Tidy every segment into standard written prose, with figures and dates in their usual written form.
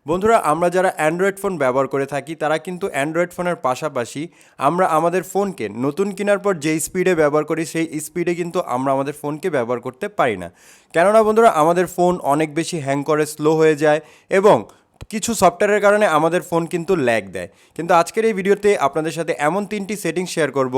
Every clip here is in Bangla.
বন্ধুরা আমরা যারা অ্যান্ড্রয়েড ফোন ব্যবহার করে থাকি তারা কিন্তু অ্যান্ড্রয়েড ফোনের পাশাপাশি আমরা আমাদের ফোনকে নতুন কেনার পর যেই স্পিডে ব্যবহার করি সেই স্পিডে কিন্তু আমরা আমাদের ফোনকে ব্যবহার করতে পারি না। কেননা বন্ধুরা আমাদের ফোন অনেক বেশি হ্যাং করে, স্লো হয়ে যায় এবং কিছু সফটওয়্যারের কারণে আমাদের ফোন কিন্তু ল্যাগ দেয়। কিন্তু আজকের এই ভিডিওতে আপনাদের সাথে এমন 3টি সেটিংস শেয়ার করব,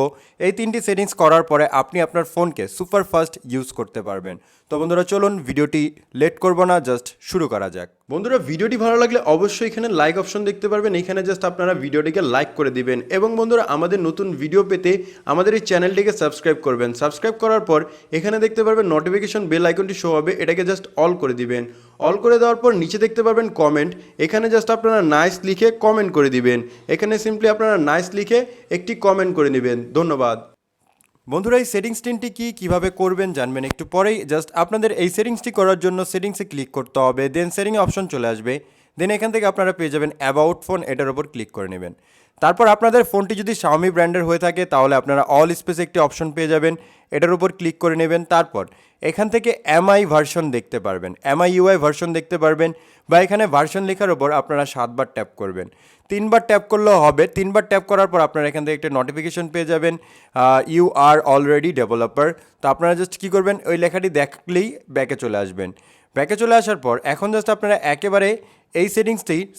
এই 3টি সেটিংস করার পরে আপনি আপনার ফোনকে সুপার ফাস্ট ইউজ করতে পারবেন। তো বন্ধুরা চলুন ভিডিওটি লেট করব না, জাস্ট শুরু করা যাক। বন্ধুরা ভিডিওটি ভালো লাগলে অবশ্যই এখানে লাইক অপশন দেখতে পারবেন, এখানে জাস্ট আপনারা ভিডিওটিকে লাইক করে দিবেন এবং বন্ধুরা আমাদের নতুন ভিডিও পেতে আমাদের এই চ্যানেলটিকে সাবস্ক্রাইব করবেন। সাবস্ক্রাইব করার পর এখানে দেখতে পারবেন নোটিফিকেশন বেল আইকনটি শো হবে, এটাকে জাস্ট অল করে দিবেন। অল করে দেওয়ার পর নিচে দেখতে পারবেন কমেন্ট, এখানে জাস্ট আপনারা নাইস লিখে কমেন্ট করে দিবেন। এখানে সিম্পলি আপনারা নাইস লিখে একটি কমেন্ট করে নেবেন। ধন্যবাদ। বন্ধুরা এই সেটিংস তিনটি কীভাবে করবেন জানবেন একটু পরেই। জাস্ট আপনাদের এই সেটিংসটি করার জন্য সেটিংসে ক্লিক করতে হবে, দেন সেটিংয়ে অপশন চলে আসবে, দেন এখান থেকে আপনারা পেয়ে যাবেন অ্যাবাউট ফোন, এটার উপর ক্লিক করে নেবেন। তারপর আপনাদের ফোনটি যদি Xiaomi ব্র্যান্ডের হয়ে থাকে তাহলে আপনারা অল স্পেসে একটি অপশন পেয়ে যাবেন, এটার উপর ক্লিক করে নেবেন। তারপর এখান থেকে এমআই ভার্সন দেখতে পারবেন, এমআই ইউআই ভার্সন দেখতে পারবেন, বা এখানে ভার্সন লেখার উপর আপনারা 7বার ট্যাপ করবেন। 3বার ট্যাপ করলেও হবে। 3বার ট্যাপ করার পর আপনারা এখান থেকে একটা নোটিফিকেশন পেয়ে যাবেন, ইউ আর অলরেডি ডেভেলপার। তো আপনারা জাস্ট কী করবেন, ওই লেখাটি দেখলেই ব্যাকে চলে আসবেন। ব্যাকে চলে আসার পর এখন জাস্ট আপনারা একেবারে এই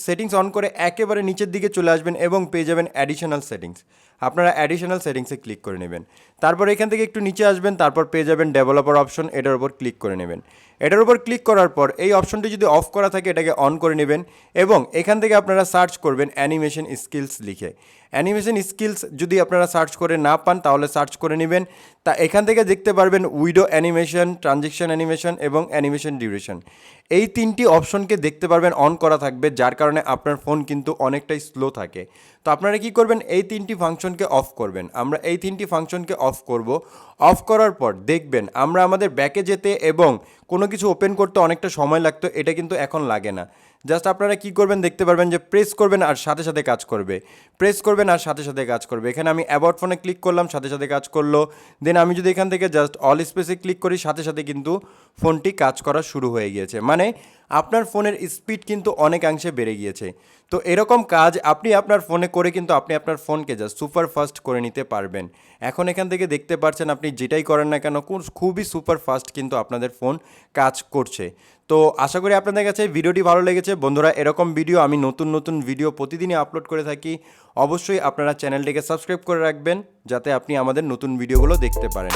সেটিংস অন করে একেবারে নিচের দিকে চলে আসবেন এবং পেয়ে যাবেন অ্যাডিশনাল সেটিংস। আপনারা অ্যাডিশনাল সেটিংসে ক্লিক করে নেবেন। তারপর এখান থেকে একটু নিচে আসবেন, তারপর পেয়ে যাবেন ডেভেলপার অপশন, এটার উপর ক্লিক করে নেবেন। এটার উপর ক্লিক করার পর এই অপশনটি যদি অফ করা থাকে এটাকে অন করে নেবেন এবং এখান থেকে আপনারা সার্চ করবেন অ্যানিমেশন স্কিলস লিখে। অ্যানিমেশন স্কিলস যদি আপনারা সার্চ করে না পান তাহলে সার্চ করে নেবেন। তা এখান থেকে দেখতে পারবেন উইডো অ্যানিমেশন, ট্রানজেকশন অ্যানিমেশন এবং অ্যানিমেশন ডিউরেশন। এই 3টি অপশনকে দেখতে পারবেন অন করা থাকবে, যার কারণে আপনার ফোন কিন্তু অনেকটাই স্লো থাকে। তো আপনারা কি করবেন, এই 3টি ফাংশনকে অফ করবেন। আমরা এই 3টি ফাংশনকে অফ করব। অফ করার পর দেখবেন আমরা আমাদের ব্যাকে যেতে এবং কোনো কিছু ওপেন করতে অনেকটা সময় লাগতো, এটা কিন্তু এখন লাগে না। জাস্ট আপনারা কি করবেন দেখতে পারবেন যে প্রেস করবেন আর সাথে সাথে কাজ করবে, প্রেস করবেন আর সাথে সাথে কাজ করবে। এখানে আমি অ্যাবাউট ফোনে ক্লিক করলাম, সাথে সাথে কাজ করলো। দেন আমি যদি এখান থেকে জাস্ট অল স্পেসে ক্লিক করি, সাথে সাথে কিন্তু ফোনটি কাজ করা শুরু হয়ে গিয়েছে। মানে আপনার ফোনের স্পিড কিন্তু অনেকাংশে বেড়ে গিয়েছে। তো এরকম কাজ আপনি আপনার ফোনে করে কিন্তু আপনি আপনার ফোনকে জাস্ট সুপার ফাস্ট করে নিতে পারবেন। এখন এখান থেকে দেখতে পাচ্ছেন আপনি যেটাই করেন না কেন খুবই সুপার ফাস্ট কিন্তু আপনাদের ফোন কাজ করছে। তো আশা করি আপনাদের কাছে ভিডিওটি ভালো লেগেছে। বন্ধুরা এরকম ভিডিও আমি নতুন ভিডিও প্রতিদিনই আপলোড করে থাকি। অবশ্যই আপনারা চ্যানেলটিকে সাবস্ক্রাইব করে রাখবেন যাতে আপনি আমাদের নতুন ভিডিওগুলো দেখতে পারেন।